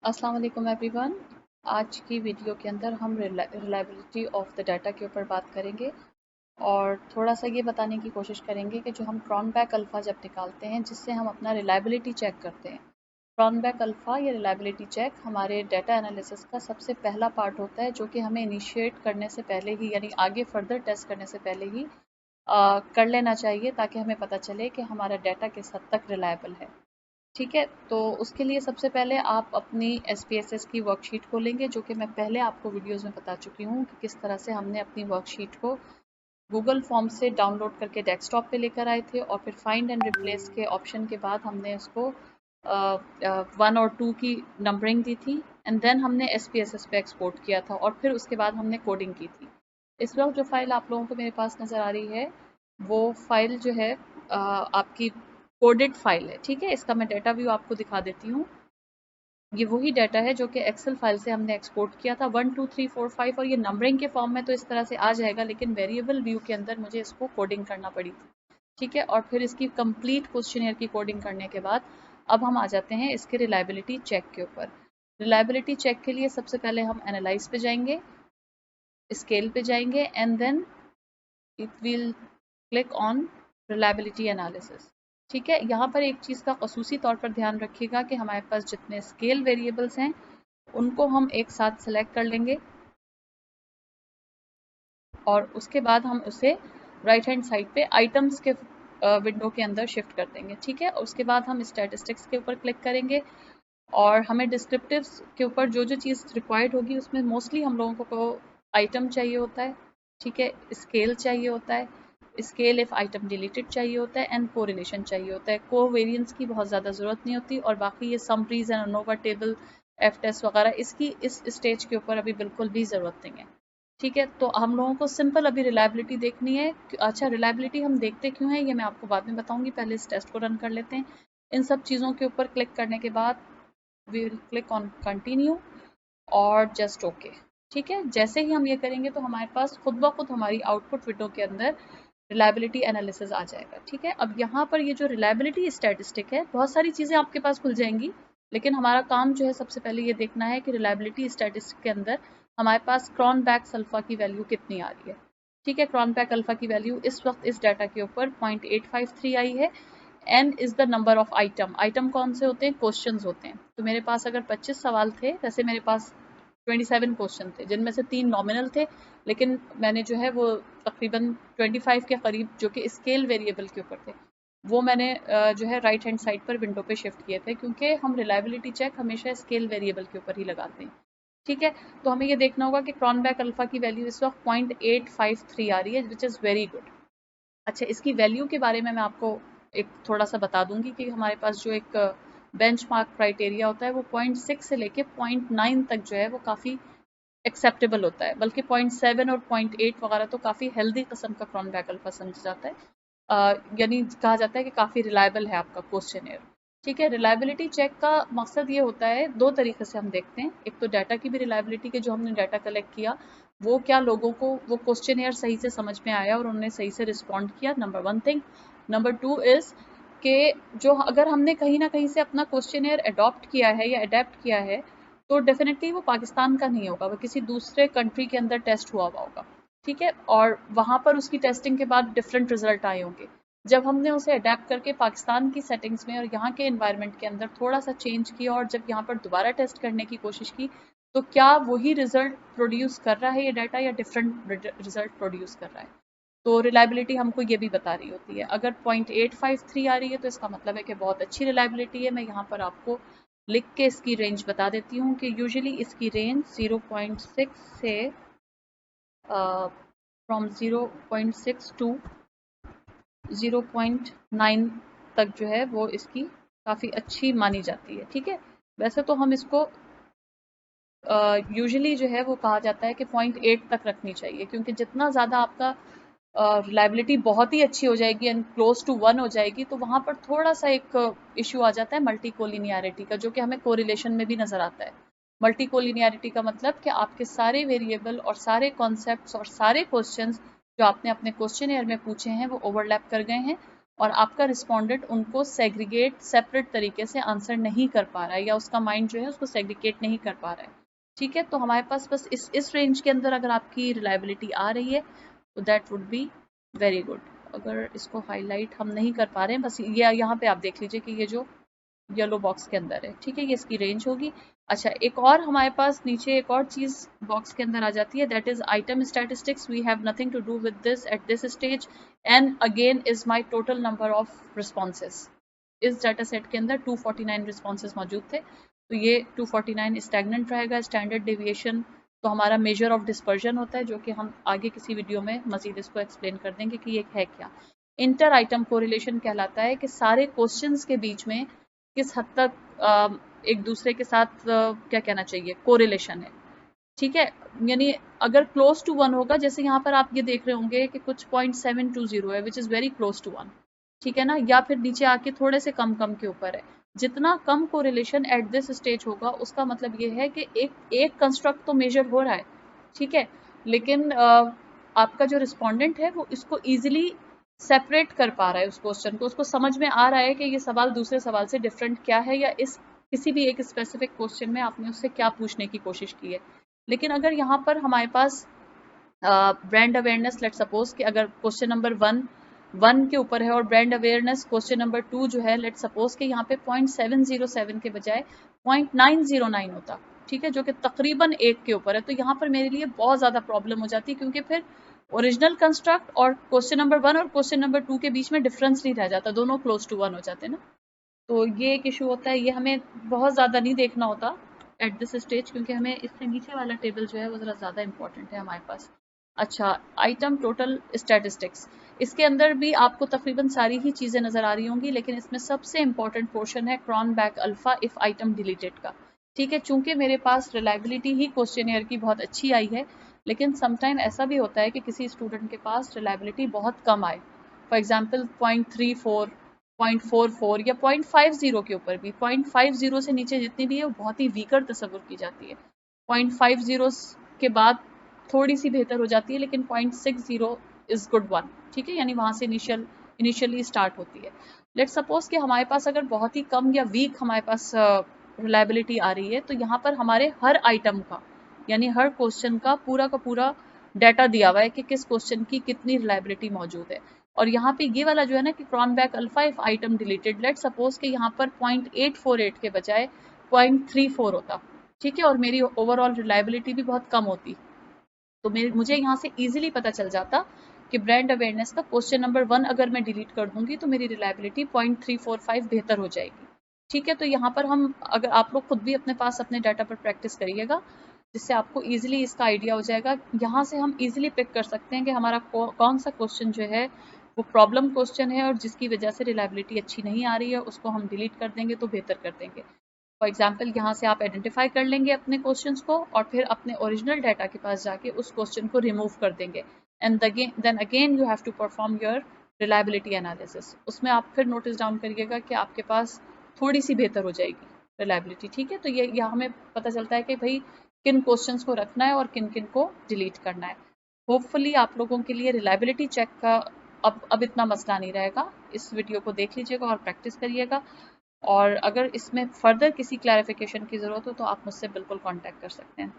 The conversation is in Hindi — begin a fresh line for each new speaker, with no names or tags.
अस्सलाम वालेकुम एवरीवन। आज की वीडियो के अंदर हम रिलायबिलिटी ऑफ द डाटा के ऊपर बात करेंगे और थोड़ा सा ये बताने की कोशिश करेंगे कि जो हम क्रॉनबैक अल्फ़ा जब निकालते हैं जिससे हम अपना रिलायबिलिटी चेक करते हैं। क्रॉनबैक अल्फ़ा या रिलायबिलिटी चेक हमारे डाटा एनालिसिस का सबसे पहला पार्ट होता है जो कि हमें इनिशिएट करने से पहले ही यानी आगे फर्दर टेस्ट करने से पहले ही कर लेना चाहिए ताकि हमें पता चले कि हमारा डाटा किस हद तक रिलायबल है। ठीक है, तो उसके लिए सबसे पहले आप अपनी SPSS की वर्कशीट खोलेंगे जो कि मैं पहले आपको वीडियोस में बता चुकी हूँ कि किस तरह से हमने अपनी वर्कशीट को गूगल फॉर्म से डाउनलोड करके डेस्कटॉप पे लेकर आए थे और फिर फाइंड एंड रिप्लेस के ऑप्शन के बाद हमने उसको 1 और 2 की नंबरिंग दी थी एंड देन हमने SPSS पे एक्सपोर्ट किया था और फिर उसके बाद हमने कोडिंग की थी। इस वक्त जो फाइल आप लोगों को मेरे पास नज़र आ रही है वो फाइल जो है आपकी कोडेड फाइल है। ठीक है, इसका मैं डाटा व्यू आपको दिखा देती हूँ। ये वही डाटा है जो कि एक्सेल फाइल से हमने एक्सपोर्ट किया था 1 2 3 4 5 और ये नंबरिंग के फॉर्म में तो इस तरह से आ जाएगा लेकिन वेरिएबल व्यू के अंदर मुझे इसको कोडिंग करना पड़ी थी। ठीक है, और फिर इसकी कंप्लीट क्वेश्चनियर की कोडिंग करने के बाद अब हम आ जाते हैं इसके रिलायबिलिटी चेक के ऊपर। रिलायबिलिटी चेक के लिए सबसे पहले हम एनालाइज पे जाएंगे, स्केल पे जाएंगे and then it will click on reliability analysis. ठीक है, यहाँ पर एक चीज़ का खसूसी तौर पर ध्यान रखिएगा कि हमारे पास जितने स्केल वेरिएबल्स हैं उनको हम एक साथ सेलेक्ट कर लेंगे और उसके बाद हम उसे राइट हैंड साइड पे आइटम्स के विंडो के अंदर शिफ्ट कर देंगे। ठीक है, उसके बाद हम स्टैटिस्टिक्स के ऊपर क्लिक करेंगे और हमें डिस्क्रिप्टिव्स के ऊपर जो जो चीज़ रिक्वायर्ड होगी उसमें मोस्टली हम लोगों को आइटम चाहिए होता है। ठीक है, स्केल चाहिए होता है, स्केल इफ आइटम डिलीटेड चाहिए होता है एंड कोरिलेशन चाहिए होता है। कोवेरियंस की बहुत ज़्यादा ज़रूरत नहीं होती और बाकी ये summaries and ANOVA table F test वगैरह इसकी इस स्टेज के ऊपर अभी बिल्कुल भी ज़रूरत नहीं है। ठीक है, तो हम लोगों को सिंपल अभी रिलायबिलिटी देखनी है। अच्छा, रिलायबिलिटी हम देखते क्यों हैं ये मैं आपको बाद में बताऊंगी, पहले इस टेस्ट को रन कर लेते हैं। इन सब चीज़ों के ऊपर क्लिक करने के बाद we will click on continue और जस्ट ओके। ठीक है, जैसे ही हम ये करेंगे तो हमारे पास खुद ब खुद हमारी आउटपुट विंडो के अंदर रिलायबिलिटी एनालिसिस आ जाएगा। ठीक है, अब यहाँ पर ये जो रिलायबिलिटी स्टैटिस्टिक है बहुत सारी चीज़ें आपके पास खुल जाएंगी लेकिन हमारा काम जो है सबसे पहले ये देखना है कि रिलायबिलिटी स्टैटिस्टिक के अंदर हमारे पास क्रॉनबैक अल्फा की वैल्यू कितनी आ रही है। ठीक है, क्रॉनबैक अल्फा की वैल्यू इस वक्त इस डाटा के ऊपर 0.853 आई है। n is the number of item. Item कौन से होते हैं? क्वेश्चंस होते हैं। तो मेरे पास अगर 25 सवाल थे, वैसे मेरे पास 27 क्वेश्चन थे जिनमें से 3 नॉमिनल थे लेकिन मैंने जो है वो तकरीबन 25 के करीब जो कि स्केल वेरिएबल के ऊपर थे वो मैंने जो है राइट हैंड साइड पर विंडो पे शिफ्ट किए थे क्योंकि हम रिलायबिलिटी चेक हमेशा स्केल वेरिएबल के ऊपर ही लगाते हैं। ठीक है, तो हमें ये देखना होगा कि क्रॉनबैक अल्फा की वैल्यू इस वक्त 0.853 आ रही है विच इज़ वेरी गुड। अच्छा, इसकी वैल्यू के बारे में मैं आपको एक थोड़ा सा बता दूंगी कि हमारे पास जो एक बेंचमार्क क्राइटेरिया होता है वो 0.6 से लेके 0.9 तक जो है वो काफ़ी एक्सेप्टेबल होता है, बल्कि 0.7 और 0.8 वगैरह तो काफ़ी हेल्दी किस्म का क्रॉनबैक अल्फा समझा जाता है। यानी कहा जाता है कि काफ़ी रिलायबल है आपका क्वेश्चनियर। ठीक है, रिलायबिलिटी चेक का मकसद ये होता है, दो तरीके से हम देखते हैं। एक तो डाटा की भी रिलायबिलिटी के जो हमने डाटा कलेक्ट किया वो क्या लोगों को वो क्वेश्चनियर सही से समझ में आया और उन्होंने सही से रिस्पॉन्ड किया, number one thing. Number two is कि जो अगर हमने कहीं ना कहीं से अपना क्वेश्चनियर अडॉप्ट किया है या अडेप्ट किया है तो डेफिनेटली वो पाकिस्तान का नहीं होगा, वो किसी दूसरे कंट्री के अंदर टेस्ट हुआ होगा। ठीक है, और वहाँ पर उसकी टेस्टिंग के बाद डिफरेंट रिजल्ट आए होंगे। जब हमने उसे अडेप्ट करके पाकिस्तान की सेटिंग्स में और यहाँ के एनवायरनमेंट के अंदर थोड़ा सा चेंज किया और जब यहाँ पर दोबारा टेस्ट करने की कोशिश की तो क्या वही रिजल्ट प्रोड्यूस कर रहा है ये डाटा या डिफरेंट रिजल्ट प्रोड्यूस कर रहा है। तो रिलायबिलिटी हमको ये भी बता रही होती है। अगर 0.853 आ रही है तो इसका मतलब है कि बहुत अच्छी रिलायबिलिटी है। मैं यहाँ पर आपको लिख के इसकी रेंज बता देती हूँ कि यूजुअली इसकी रेंज 0.6 से फ्रॉम 0.6 टू 0.9 तक जो है वो इसकी काफ़ी अच्छी मानी जाती है। ठीक है, वैसे तो हम इसको यूजुअली जो है वो कहा जाता है कि 0.8 तक रखनी चाहिए क्योंकि जितना ज़्यादा आपका रिलायबिलिटी बहुत ही अच्छी हो जाएगी एंड क्लोज टू 1 हो जाएगी तो वहाँ पर थोड़ा सा एक इशू आ जाता है मल्टी कोलिनियरिटी का, जो कि हमें कोरिलेशन में भी नज़र आता है। मल्टी कोलिनियरिटी का मतलब कि आपके सारे वेरिएबल और सारे कॉन्सेप्ट्स और सारे क्वेश्चंस जो आपने अपने क्वेश्चनियर में पूछे हैं वो ओवरलैप कर गए हैं और आपका रिस्पोंडेंट उनको सेग्रीगेट सेपरेट तरीके से आंसर नहीं कर पा रहा है, या उसका माइंड जो है उसको सेग्रीगेट नहीं कर पा रहा है। ठीक है, तो हमारे पास बस इस रेंज के अंदर अगर आपकी रिलायबिलिटी आ रही है तो that would be very good. अगर इसको हाईलाइट हम नहीं कर पा रहे हैं, बस ये यहाँ पे आप देख लीजिए कि ये जो येलो बॉक्स के अंदर है, ठीक है, ये इसकी रेंज होगी। अच्छा, एक और हमारे पास नीचे एक और चीज बॉक्स के अंदर आ जाती है, that is item statistics. We have nothing to do with this at this stage, and again is my total number of responses. इस डाटा सेट के अंदर 249 रिस्पॉन्सेज मौजूद थे, तो ये 249 स्टैग्नेंट रहेगा। स्टैंडर्ड डेविएशन तो हमारा मेजर ऑफ डिस्पर्जन होता है, जो कि हम आगे किसी वीडियो में मजीद इसको एक्सप्लेन कर देंगे कि ये है क्या। इंटर आइटम कोरिलेशन कहलाता है कि सारे क्वेश्चंस के बीच में किस हद तक एक दूसरे के साथ क्या कहना चाहिए, कोरिलेशन है। ठीक है, यानी अगर क्लोज टू 1 होगा, जैसे यहाँ पर आप ये देख रहे होंगे कि कुछ 0.720 है, which is very close to 1, ठीक है ना, या फिर नीचे आके थोड़े से कम कम के ऊपर है। जितना कम कोरिलेशन एट दिस स्टेज होगा, उसका मतलब ये है कि एक कंस्ट्रक्ट तो मेजर हो रहा है, ठीक है, लेकिन आपका जो रिस्पोंडेंट है वो इसको इजीली सेपरेट कर पा रहा है उस क्वेश्चन को, उसको समझ में आ रहा है कि ये सवाल दूसरे सवाल से डिफरेंट क्या है, या इस किसी भी एक स्पेसिफिक क्वेश्चन में आपने उससे क्या पूछने की कोशिश की है। लेकिन अगर यहाँ पर हमारे पास ब्रांड अवेयरनेस, लेट सपोज कि अगर क्वेश्चन नंबर 1 के ऊपर है और ब्रांड अवेयरनेस क्वेश्चन नंबर 2 जो है, लेट सपोज कि यहाँ पे 0.707 के बजाय 0.909 होता, ठीक है, जो कि तकरीबन 1 के ऊपर है, तो यहाँ पर मेरे लिए बहुत ज़्यादा प्रॉब्लम हो जाती है, क्योंकि फिर ओरिजिनल कंस्ट्रक्ट और क्वेश्चन नंबर 1 और क्वेश्चन नंबर 2 के बीच में डिफरेंस नहीं रह जाता, दोनों क्लोज टू 1 हो जाते हैं ना। तो ये एक इशू होता है, ये हमें बहुत ज़्यादा नहीं देखना होता एट दिस स्टेज, क्योंकि हमें इससे नीचे वाला टेबल जो है वो ज़रा ज़्यादा इंपॉर्टेंट है हमारे पास। अच्छा, आइटम टोटल स्टैटिस्टिक्स, इसके अंदर भी आपको तकरीबन सारी ही चीज़ें नज़र आ रही होंगी, लेकिन इसमें सबसे इंपॉर्टेंट पोर्शन है Cronbach alpha if item deleted का। ठीक है, चूंकि मेरे पास रिलायबिलिटी ही क्वेश्चनियर की बहुत अच्छी आई है, लेकिन समटाइम ऐसा भी होता है कि किसी स्टूडेंट के पास रिलायबिलिटी बहुत कम आए, फॉर एग्जाम्पल 0.34, 0.44 या 0.50 के ऊपर भी। 0.50 से नीचे जितनी भी है वो बहुत ही वीकर तस्वुर की जाती है। 0.50 के बाद थोड़ी सी बेहतर हो जाती है, लेकिन 0.60 इज गुड वन, ठीक है, यानी वहां से इनिशियली स्टार्ट होती है। लेट सपोज कि हमारे पास अगर बहुत ही कम या वीक हमारे पास रिलायबिलिटी आ रही है, तो यहाँ पर हमारे हर आइटम का, यानी हर क्वेश्चन का पूरा डाटा दिया हुआ है कि किस क्वेश्चन की कितनी रिलायबिलिटी मौजूद है। और यहाँ पे ये वाला जो है ना कि Cronbach alpha if item deleted, let suppose कि यहाँ पर 0.848 के बजाय 0.34 होता, ठीक है, और मेरी ओवरऑल रिलायबिलिटी भी बहुत कम होती, तो मुझे यहाँ से इजीली पता चल जाता कि ब्रांड अवेयरनेस का क्वेश्चन नंबर 1 अगर मैं डिलीट कर दूंगी तो मेरी रिलायबिलिटी 0.345 बेहतर हो जाएगी। ठीक है, तो यहाँ पर हम, अगर आप लोग खुद भी अपने पास अपने डाटा पर प्रैक्टिस करिएगा, जिससे आपको इजीली इसका आइडिया हो जाएगा। यहाँ से हम इजीली पिक कर सकते हैं कि हमारा कौन सा क्वेश्चन जो है वो प्रॉब्लम क्वेश्चन है और जिसकी वजह से रिलायबिलिटी अच्छी नहीं आ रही है, उसको हम डिलीट कर देंगे तो बेहतर कर देंगे। फॉर एग्जाम्पल, यहाँ से आप आइडेंटिफाई कर लेंगे अपने क्वेश्चंस को और फिर अपने ओरिजिनल डाटा के पास जाके उस क्वेश्चन को रिमूव कर देंगे, and then again you have to perform your reliability analysis. उसमें आप फिर नोटिस डाउन करिएगा कि आपके पास थोड़ी सी बेहतर हो जाएगी रिलायबिलिटी। ठीक है, तो ये यहाँ हमें पता चलता है कि भाई किन क्वेश्चंस को रखना है और किन किन को डिलीट करना है। होपफुली आप लोगों के लिए रिलायबिलिटी चेक का अब इतना मसला नहीं रहेगा। इस वीडियो को देख लीजिएगा और प्रैक्टिस करिएगा, और अगर इसमें फर्दर किसी क्लैरिफिकेशन की ज़रूरत हो तो आप मुझसे बिल्कुल कांटेक्ट कर सकते हैं।